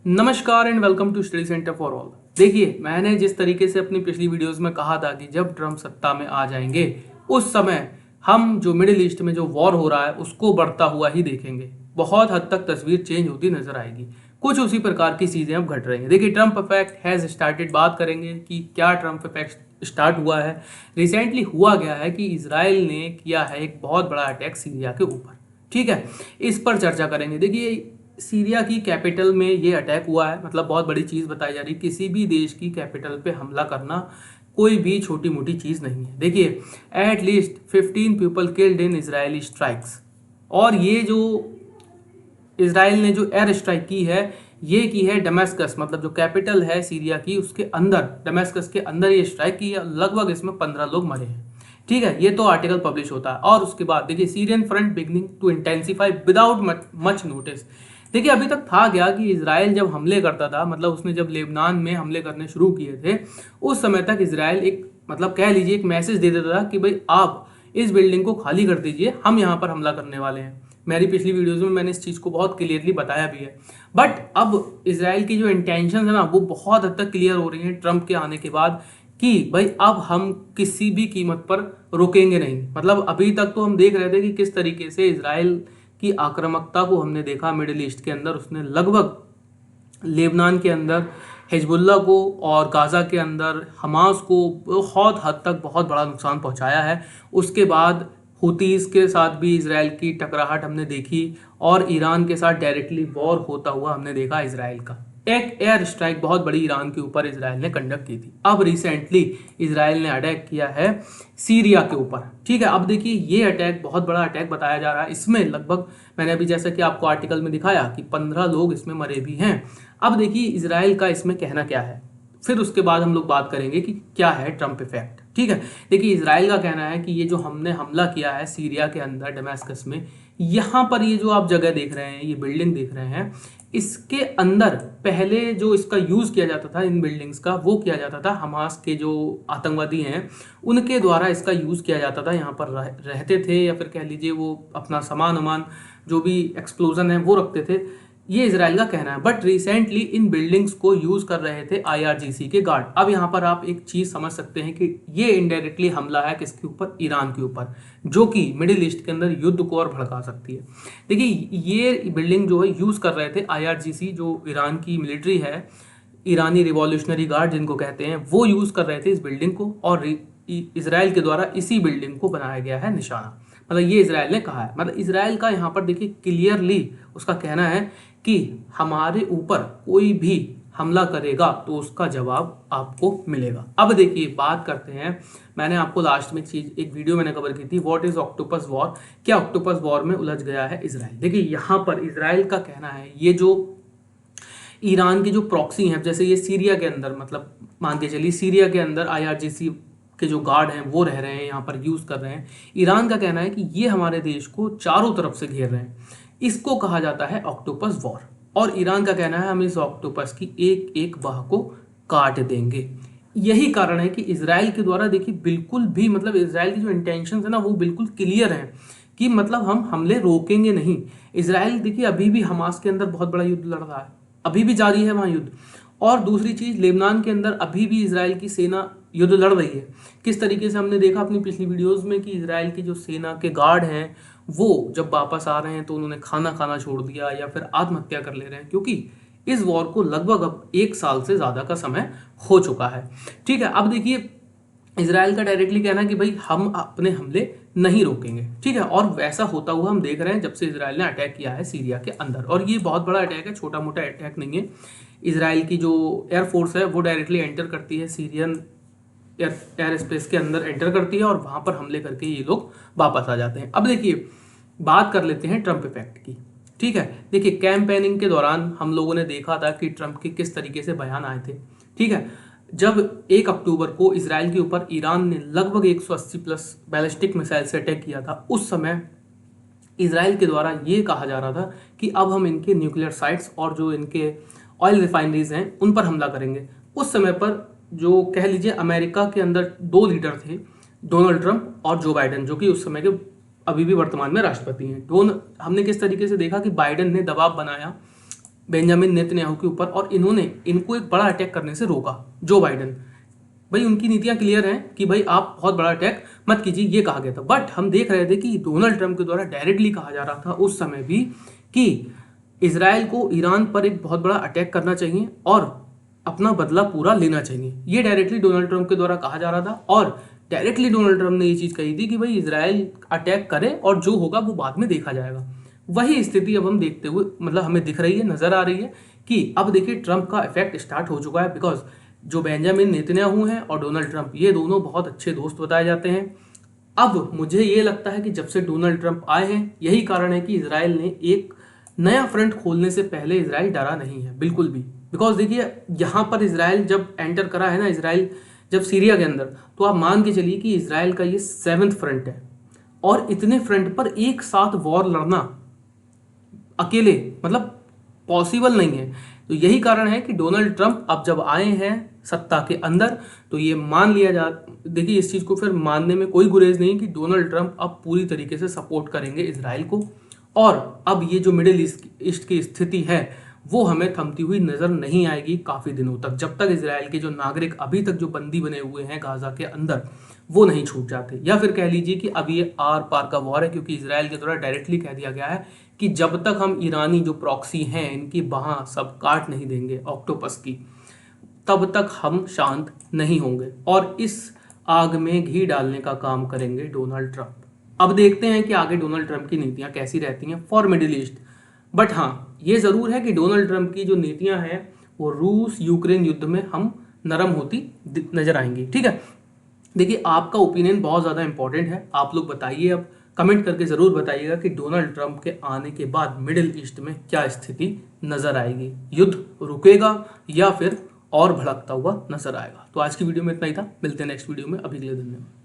नमस्कार and welcome to study centre for all. देखिए, मैंने जिस तरीके से अपनी पिछली वीडियोस में कहा था कि जब ट्रम्प सत्ता में आ जाएंगे उस समय हम जो मिडिल ईस्ट में जो वॉर हो रहा है उसको बढ़ता हुआ ही देखेंगे। बहुत हद तक तस्वीर चेंज होती नजर आएगी। कुछ उसी प्रकार की चीजें अब घट रही हैं। देखिए, ट्रम्प इफेक्ट हैज स्टार्टेड। बात करेंगे कि क्या ट्रम्प इफेक्ट स्टार्ट हुआ है। रिसेंटली हुआ गया है कि इसराइल ने किया है एक बहुत बड़ा अटैक सीरिया के ऊपर। ठीक है, इस पर चर्चा करेंगे। देखिए, सीरिया की कैपिटल में ये अटैक हुआ है, मतलब बहुत बड़ी चीज़ बताई जा रही है। किसी भी देश की कैपिटल पे हमला करना कोई भी छोटी मोटी चीज़ नहीं है। देखिए, at least 15 people killed in Israeli strikes. और ये जो इसराइल ने जो एयर स्ट्राइक की है, ये की है डमेस्कस, मतलब जो कैपिटल है सीरिया की उसके अंदर, डमेस्कस के अंदर ये स्ट्राइक की है। लगभग इसमें 15 लोग मरे हैं। ठीक है, ये तो आर्टिकल पब्लिश होता है। और उसके बाद देखिए, Syrian front beginning to intensify without much notice. देखिए, अभी तक था क्या कि इसराइल जब हमले करता था, मतलब उसने जब लेबनान में हमले करने शुरू किए थे, उस समय तक इसराइल एक, मतलब कह लीजिए एक मैसेज दे देता था कि भाई आप इस बिल्डिंग को खाली कर दीजिए, हम यहाँ पर हमला करने वाले हैं। मेरी पिछली वीडियोज में मैंने इस चीज़ को बहुत क्लियरली बताया भी है। बट अब इसराइल की जो इंटेंशन है ना, वो बहुत हद तक क्लियर हो रही है ट्रंप के आने के बाद कि भाई अब हम किसी भी कीमत पर रुकेंगे नहीं। मतलब अभी तक तो हम देख रहे थे कि किस तरीके से इसराइल की आक्रामकता को हमने देखा मिडिल ईस्ट के अंदर। उसने लगभग लेबनान के अंदर हिजबुल्ला को और गाज़ा के अंदर हमास को बहुत हद तक बहुत बड़ा नुकसान पहुंचाया है। उसके बाद हुतीस के साथ भी इसराइल की टकराहट हमने देखी और ईरान के साथ डायरेक्टली वॉर होता हुआ हमने देखा इसराइल का। एक एयर स्ट्राइक बहुत बड़ी ईरान के ऊपर इसराइल ने कंडक्ट की थी। अब रिसेंटली इसराइल ने अटैक किया है सीरिया के ऊपर। ठीक है, अब देखिए, ये अटैक बहुत बड़ा अटैक बताया जा रहा है। इसमें लगभग, मैंने अभी जैसा कि आपको आर्टिकल में दिखाया कि 15 लोग इसमें मरे भी हैं। अब देखिए इसराइल का इसमें कहना क्या है, फिर उसके बाद हम लोग बात करेंगे कि क्या है ट्रंप इफेक्ट। ठीक है, देखिए इसराइल का कहना है कि ये जो हमने हमला किया है सीरिया के अंदर डमेस्कस में, यहाँ पर ये जो आप जगह देख रहे हैं, ये बिल्डिंग देख रहे हैं, इसके अंदर पहले जो इसका यूज़ किया जाता था, इन बिल्डिंग्स का, वो किया जाता था हमास के जो आतंकवादी हैं उनके द्वारा इसका यूज़ किया जाता था। यहाँ पर रहते थे, या फिर कह लीजिए वो अपना सामान वामान जो भी एक्सप्लोजन है वो रखते थे। ये इसराइल का कहना है। बट रिसेंटली इन बिल्डिंग्स को यूज़ कर रहे थे आईआरजीसी के गार्ड। अब यहाँ पर आप एक चीज़ समझ सकते हैं कि ये इनडायरेक्टली हमला है किसके ऊपर, ईरान के ऊपर, जो कि मिडिल ईस्ट के अंदर युद्ध को और भड़का सकती है। देखिए, ये बिल्डिंग जो है यूज़ कर रहे थे आईआरजीसी, जो ईरान की मिलिट्री है, ईरानी रिवॉल्यूशनरी गार्ड जिनको कहते हैं, वो यूज़ कर रहे थे इस बिल्डिंग को। और इसराइल के द्वारा इसी बिल्डिंग को बनाया गया है निशाना। मतलब ये इसराइल ने कहा है। मतलब इसराइल का यहाँ पर देखिए क्लियरली उसका कहना है कि हमारे ऊपर कोई भी हमला करेगा तो उसका जवाब आपको मिलेगा। अब देखिए, बात करते हैं, मैंने आपको लास्ट में एक वीडियो मैंने कवर की थी, व्हाट इज ऑक्टोपस वॉर। क्या ऑक्टोपस वॉर में उलझ गया है इसराइल। देखिए, यहाँ पर इसराइल का कहना है ये जो ईरान के जो प्रॉक्सी हैं, जैसे ये सीरिया के अंदर, मतलब मान के चलिए सीरिया के अंदर आईआरजीसी के जो गार्ड हैं वो रह रहे हैं, यहाँ पर यूज़ कर रहे हैं। ईरान का कहना है कि ये हमारे देश को चारों तरफ से घेर रहे हैं। इसको कहा जाता है ऑक्टोपस वॉर। और ईरान का कहना है हम इस ऑक्टोपस की एक एक बाह को काट देंगे। यही कारण है कि इसराइल के द्वारा देखिए बिल्कुल भी, मतलब इसराइल की जो इंटेंशन है ना, वो बिल्कुल क्लियर है कि मतलब हम हमले रोकेंगे नहीं। इसराइल देखिए अभी भी हमास के अंदर बहुत बड़ा युद्ध लड़ रहा है, अभी भी जारी है वहाँ युद्ध। और दूसरी चीज़, लेबनान के अंदर अभी भी इसराइल की सेना युद्ध लड़ रही है। किस तरीके से हमने देखा अपनी पिछली वीडियोस में कि इसराइल की जो सेना के गार्ड हैं वो जब वापस आ रहे हैं तो उन्होंने खाना खाना छोड़ दिया या फिर आत्महत्या कर ले रहे हैं, क्योंकि इस वॉर को लगभग अब 1 साल से ज़्यादा का समय हो चुका है। ठीक है, अब देखिए इसराइल का डायरेक्टली कहना है कि भाई हम अपने हमले नहीं रोकेंगे। ठीक है, और वैसा होता हुआ हम देख रहे हैं जब से इसराइल ने अटैक किया है सीरिया के अंदर। और ये बहुत बड़ा अटैक है, छोटा मोटा अटैक नहीं है। इसराइल की जो एयरफोर्स है वो डायरेक्टली एंटर करती है सीरियन एयर स्पेस के अंदर, एंटर करती है और वहाँ पर हमले करके ये लोग वापस आ जाते हैं। अब देखिए, बात कर लेते हैं ट्रंप इफेक्ट की। ठीक है, देखिए कैंपेनिंग के दौरान हम लोगों ने देखा था कि ट्रंप के किस तरीके से बयान आए थे। ठीक है, जब 1 अक्टूबर को इसराइल के ऊपर ईरान ने लगभग 180 प्लस बैलिस्टिक मिसाइल से अटैक किया था, उस समय इसराइल के द्वारा ये कहा जा रहा था कि अब हम इनके न्यूक्लियर साइट्स और जो इनके ऑयल रिफाइनरीज हैं उन पर हमला करेंगे। उस समय पर जो कह लीजिए अमेरिका के अंदर 2 लीडर थे, डोनाल्ड ट्रंप और जो बाइडेन, जो कि उस समय के अभी भी वर्तमान में राष्ट्रपति हैं। हमने किस तरीके से देखा कि बाइडेन ने दबाव बनाया बेंजामिन नेतन्याहू के ऊपर और इन्होंने इनको एक बड़ा अटैक करने से रोका। जो बाइडन, भाई उनकी नीतियां क्लियर हैं कि भाई आप बहुत बड़ा अटैक मत कीजिए, ये कहा गया था। बट हम देख रहे थे कि डोनाल्ड ट्रंप के द्वारा डायरेक्टली कहा जा रहा था उस समय भी कि इजराइल को ईरान पर एक बहुत बड़ा अटैक करना चाहिए और अपना बदला पूरा लेना चाहिए। ये डायरेक्टली डोनाल्ड ट्रंप के द्वारा कहा जा रहा था और डायरेक्टली डोनाल्ड ट्रंप ने ये चीज़ कही थी कि भाई इजराइल अटैक करे और जो होगा वो बाद में देखा जाएगा। वही स्थिति अब हम देखते हुए मतलब हमें दिख रही है, नजर आ रही है कि अब देखिए ट्रंप का इफेक्ट स्टार्ट हो चुका है। बिकॉज जो बेंजामिन नेतन्याहू हैं और डोनाल्ड ट्रंप, ये दोनों बहुत अच्छे दोस्त बताए जाते हैं। अब मुझे ये लगता है कि जब से डोनाल्ड ट्रंप आए हैं यही कारण है कि इजराइल ने एक नया फ्रंट खोलने से पहले इजराइल डरा नहीं है बिल्कुल भी। बिकॉज देखिए यहाँ पर इजराइल जब एंटर करा है ना, इजराइल जब सीरिया के अंदर, तो आप मान के चलिए कि इजराइल का ये 7th फ्रंट है और इतने फ्रंट पर एक साथ वॉर लड़ना अकेले मतलब पॉसिबल नहीं है। तो यही कारण है कि डोनाल्ड ट्रंप अब जब आए हैं सत्ता के अंदर तो ये मान लिया जा, देखिए इस चीज़ को फिर मानने में कोई गुरेज नहीं कि डोनाल्ड ट्रंप अब पूरी तरीके से सपोर्ट करेंगे इजराइल को। और अब ये जो मिडिल ईस्ट की स्थिति है वो हमें थमती हुई नजर नहीं आएगी काफ़ी दिनों तक, जब तक इजराइल के जो नागरिक अभी तक जो बंदी बने हुए हैं गाजा के अंदर वो नहीं छूट जाते। या फिर कह लीजिए कि अब ये आर पार का वॉर है, क्योंकि इजराइल के द्वारा डायरेक्टली कह दिया गया है कि जब तक हम ईरानी जो प्रॉक्सी हैं इनकी बाह सब काट नहीं देंगे ऑक्टोपस की, तब तक हम शांत नहीं होंगे और इस आग में घी डालने का काम करेंगे डोनाल्ड ट्रंप। अब देखते हैं कि आगे डोनाल्ड ट्रंप की नीतियां कैसी रहती हैं फॉर मिडिल ईस्ट। बट हाँ, ये ज़रूर है कि डोनाल्ड ट्रंप की जो नीतियां हैं वो रूस यूक्रेन युद्ध में हम नरम होती नजर आएंगी। ठीक है, देखिए आपका ओपिनियन बहुत ज़्यादा इंपॉर्टेंट है। आप लोग बताइए, अब कमेंट करके ज़रूर बताइएगा कि डोनाल्ड ट्रंप के आने के बाद मिडिल ईस्ट में क्या स्थिति नज़र आएगी, युद्ध रुकेगा या फिर और भड़कता हुआ नजर आएगा। तो आज की वीडियो में इतना ही था, मिलते हैं नेक्स्ट वीडियो में, अभी के लिए धन्यवाद।